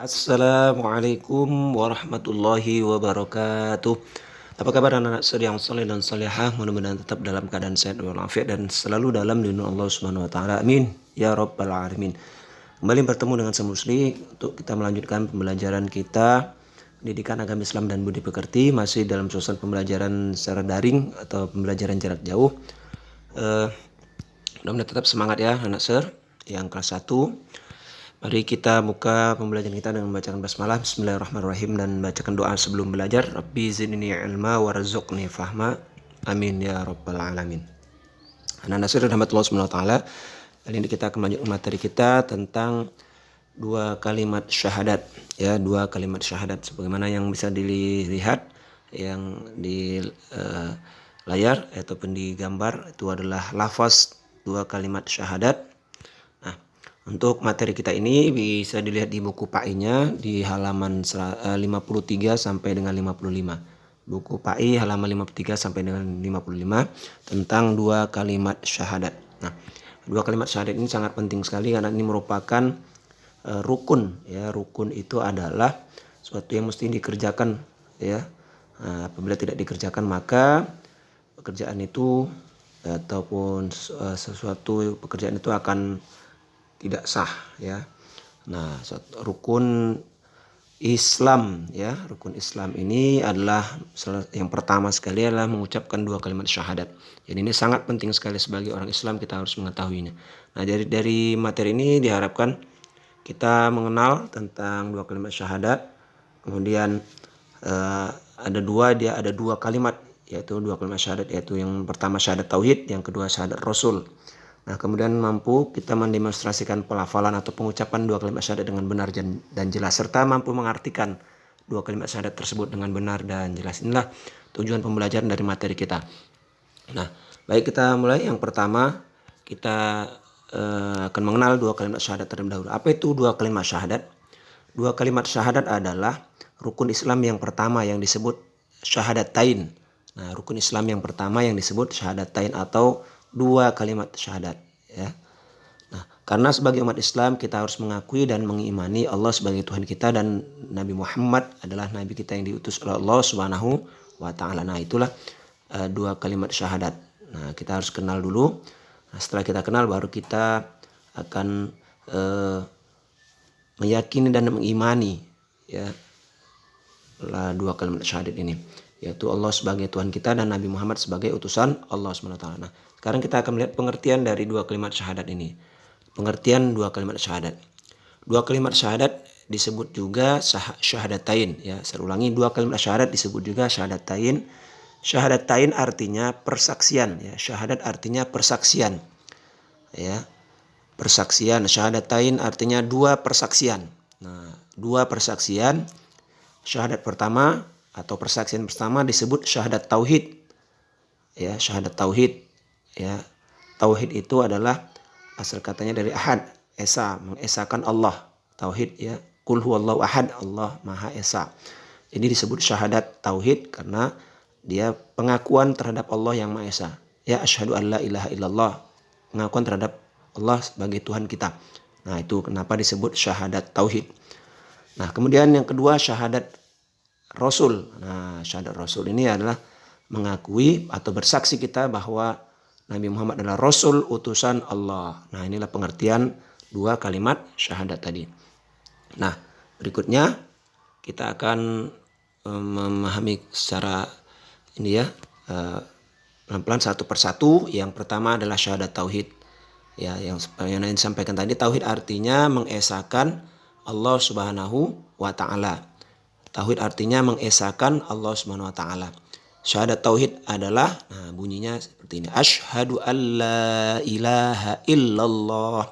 Assalamualaikum warahmatullahi wabarakatuh. Apa kabar anak-anak yang soleh dan solehah? Mudah-mudahan tetap dalam keadaan sehat walafiat dan selalu dalam lindungan Allah Subhanahu wa taala. Amin ya rabbal alamin. Kembali bertemu dengan saya Musli untuk kita melanjutkan pembelajaran kita pendidikan agama Islam dan budi pekerti, masih dalam suasana pembelajaran secara daring atau pembelajaran jarak jauh. Mudah-mudahan tetap semangat ya anak ser yang kelas 1. Mari kita buka pembelajaran kita dengan membacakan basmalah. Bismillahirrahmanirrahim, dan bacakan doa sebelum belajar. Rabbi zidni ilma warzuqni fahma. Amin ya rabbal alamin. Anak-anak sekalian rahmatullah subhanahu wa ta'ala. Kali ini kita akan melanjutkan materi kita tentang dua kalimat syahadat. Ya, dua kalimat syahadat sebagaimana yang bisa dilihat yang di layar ataupun di gambar, itu adalah lafaz dua kalimat syahadat. Untuk materi kita ini bisa dilihat di buku PAI-nya di halaman 53 sampai dengan 55. Buku PAI halaman 53 sampai dengan 55 tentang dua kalimat syahadat. Nah, dua kalimat syahadat ini sangat penting sekali karena ini merupakan rukun ya. Rukun itu adalah suatu yang mesti dikerjakan ya. Apabila tidak dikerjakan maka pekerjaan itu ataupun sesuatu pekerjaan itu akan tidak sah ya. Nah, rukun Islam ya, rukun Islam ini adalah yang pertama sekali adalah mengucapkan dua kalimat syahadat. Jadi ini sangat penting sekali sebagai orang Islam, kita harus mengetahuinya. Nah, dari materi ini diharapkan kita mengenal tentang dua kalimat syahadat. Kemudian ada dua kalimat, yaitu dua kalimat syahadat, yaitu yang pertama syahadat tauhid, yang kedua syahadat rasul. Nah, kemudian mampu kita mendemonstrasikan pelafalan atau pengucapan dua kalimat syahadat dengan benar dan jelas, serta mampu mengartikan dua kalimat syahadat tersebut dengan benar dan jelas. Inilah tujuan pembelajaran dari materi kita. Nah, baik, kita mulai. Yang pertama kita akan mengenal dua kalimat syahadat terlebih dahulu. Apa itu dua kalimat syahadat? Dua kalimat syahadat adalah rukun Islam yang pertama yang disebut syahadatain. Nah, rukun Islam yang pertama yang disebut syahadatain atau dua kalimat syahadat ya. Nah, karena sebagai umat Islam kita harus mengakui dan mengimani Allah sebagai Tuhan kita dan Nabi Muhammad adalah nabi kita yang diutus oleh Allah Subhanahu wa taala. Nah, itulah dua kalimat syahadat. Nah, kita harus kenal dulu. Nah, setelah kita kenal baru kita akan meyakini dan mengimani ya dua kalimat syahadat ini, yaitu Allah sebagai Tuhan kita dan Nabi Muhammad sebagai utusan Allah SWT. Nah, sekarang kita akan melihat pengertian dari dua kalimat syahadat ini. Pengertian dua kalimat syahadat. Dua kalimat syahadat disebut juga syahadatain ya. Saya ulangi, dua kalimat syahadat disebut juga syahadatain. Syahadatain artinya persaksian ya. Syahadat artinya persaksian. Ya. Persaksian, syahadatain artinya dua persaksian. Nah, dua persaksian. Syahadat pertama atau persaksian pertama disebut syahadat tauhid. Ya, syahadat tauhid. Ya, tauhid itu adalah asal katanya dari ahad, esa, mengesakan Allah. Tauhid ya, qul huwallahu ahad, Allah Maha Esa. Jadi disebut syahadat tauhid karena dia pengakuan terhadap Allah yang Maha Esa. Ya, asyhadu an la ilaha illallah, pengakuan terhadap Allah sebagai Tuhan kita. Nah, itu kenapa disebut syahadat tauhid. Nah, kemudian yang kedua syahadat rasul. Nah, syahadat rasul ini adalah mengakui atau bersaksi kita bahwa Nabi Muhammad adalah Rasul utusan Allah. Nah, inilah pengertian dua kalimat syahadat tadi. Nah, berikutnya kita akan memahami secara ini ya, pelan-pelan satu persatu. Yang pertama adalah syahadat tauhid. Ya, yang disampaikan tadi, tauhid artinya mengesakan Allah Subhanahu wa taala. Tauhid artinya mengesakan Allah Subhanahu wa taala. Syahadat tauhid adalah, nah, bunyinya seperti ini. Asyhadu an la ilaha illallah.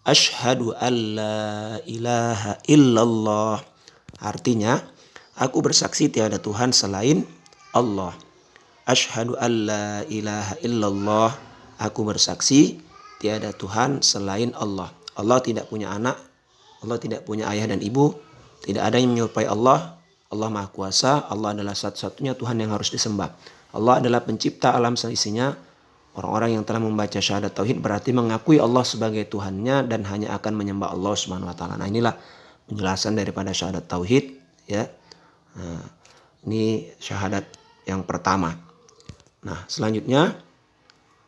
Asyhadu an la ilaha illallah. Artinya, aku bersaksi tiada Tuhan selain Allah. Asyhadu an la ilaha illallah. Aku bersaksi tiada Tuhan selain Allah. Allah tidak punya anak. Allah tidak punya ayah dan ibu. Tidak ada yang menyerupai Allah. Allah Maha Kuasa. Allah adalah satu-satunya Tuhan yang harus disembah. Allah adalah pencipta alam seisinya. Orang-orang yang telah membaca syahadat tauhid berarti mengakui Allah sebagai Tuhannya dan hanya akan menyembah Allah Subhanahu wa taala. Nah, inilah penjelasan daripada syahadat tauhid ya. Nah, ini syahadat yang pertama. Nah, selanjutnya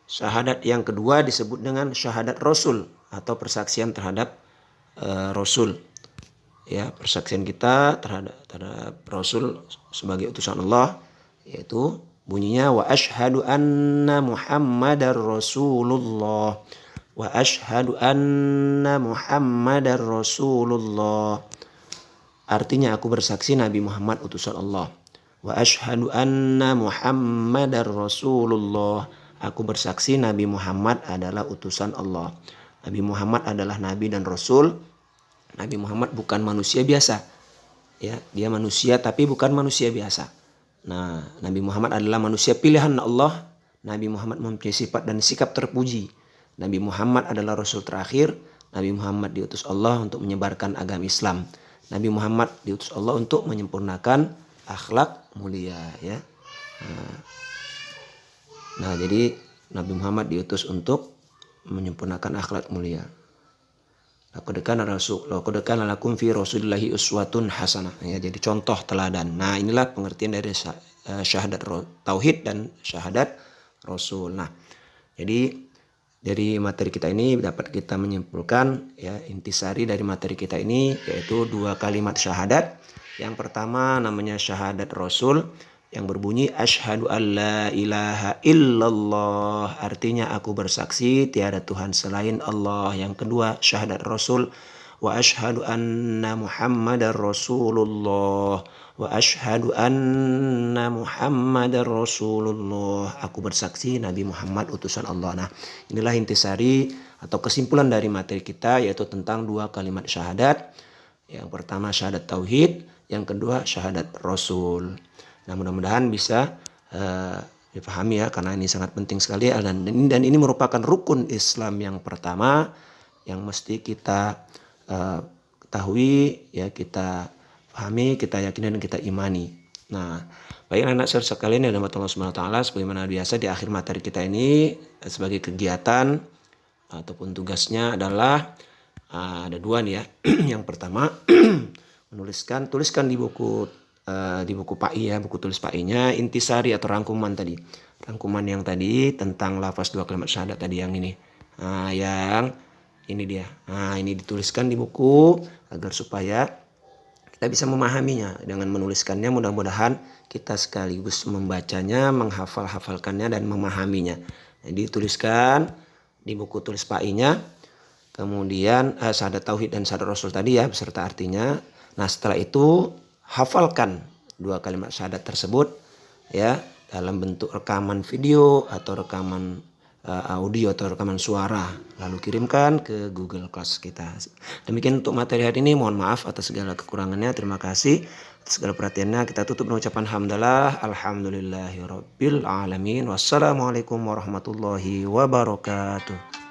syahadat yang kedua disebut dengan syahadat Rasul atau persaksian terhadap Rasul. Ya, persaksian kita terhadap Rasul sebagai utusan Allah, yaitu bunyinya wa asyhadu anna Muhammadar Rasulullah. Wa asyhadu anna Muhammadar Rasulullah. Artinya aku bersaksi Nabi Muhammad utusan Allah. Wa asyhadu anna Muhammadar Rasulullah. Aku bersaksi Nabi Muhammad adalah utusan Allah. Nabi Muhammad adalah nabi dan rasul. Nabi Muhammad bukan manusia biasa. Ya, dia manusia tapi bukan manusia biasa. Nah, Nabi Muhammad adalah manusia pilihan Allah. Nabi Muhammad mempunyai sifat dan sikap terpuji. Nabi Muhammad adalah Rasul terakhir. Nabi Muhammad diutus Allah untuk menyebarkan agama Islam. Nabi Muhammad diutus Allah untuk menyempurnakan akhlak mulia. Ya. Nah, jadi Nabi Muhammad diutus untuk menyempurnakan akhlak mulia. Laqad kana lakum fi Rasulillahi uswatun hasanah. Ya, jadi contoh teladan. Nah, inilah pengertian dari syahadat tauhid dan syahadat Rasul. Nah, jadi dari materi kita ini dapat kita menyimpulkan ya, intisari dari materi kita ini yaitu 2 kalimat syahadat. Yang pertama namanya syahadat Rasul yang berbunyi asyhadu alla ilaha illallah, artinya aku bersaksi tiada Tuhan selain Allah. Yang kedua syahadat Rasul wa asyhadu anna Muhammadar Rasulullah. Wa asyhadu anna Muhammadar Rasulullah. Aku bersaksi Nabi Muhammad utusan Allah. Nah, inilah intisari atau kesimpulan dari materi kita yaitu tentang 2 kalimat syahadat. Yang pertama syahadat tauhid, yang kedua syahadat Rasul. Nah, mudah-mudahan bisa dipahami ya, karena ini sangat penting sekali dan ini merupakan rukun Islam yang pertama yang mesti kita ketahui ya, kita pahami, kita yakini dan kita imani. Nah, baik anak sekalian yang dirahmati Allah Subhanahu wa taala, sebagaimana biasa di akhir materi kita ini sebagai kegiatan ataupun tugasnya adalah ada 2 nih ya. Yang pertama tuliskan di buku PAI ya, buku tulis PAI-nya intisari atau rangkuman tadi. Rangkuman yang tadi tentang lafaz 2 kalimat syahadat tadi yang ini. Nah, yang ini dia. Nah, ini dituliskan di buku agar supaya kita bisa memahaminya. Dengan menuliskannya mudah-mudahan kita sekaligus membacanya, menghafal-hafalkannya dan memahaminya. Jadi tuliskan di buku tulis PAI-nya. Kemudian syahadat tauhid dan syahadat Rasul tadi ya beserta artinya. Nah, setelah itu hafalkan 2 kalimat syahadat tersebut ya dalam bentuk rekaman video atau rekaman audio atau rekaman suara, lalu kirimkan ke Google Class kita. Demikian untuk materi hari ini. Mohon maaf atas segala kekurangannya. Terima kasih atas segala perhatiannya. Kita tutup dengan ucapan hamdalah, alhamdulillahirabbil alamin. Wassalamualaikum warahmatullahi wabarakatuh.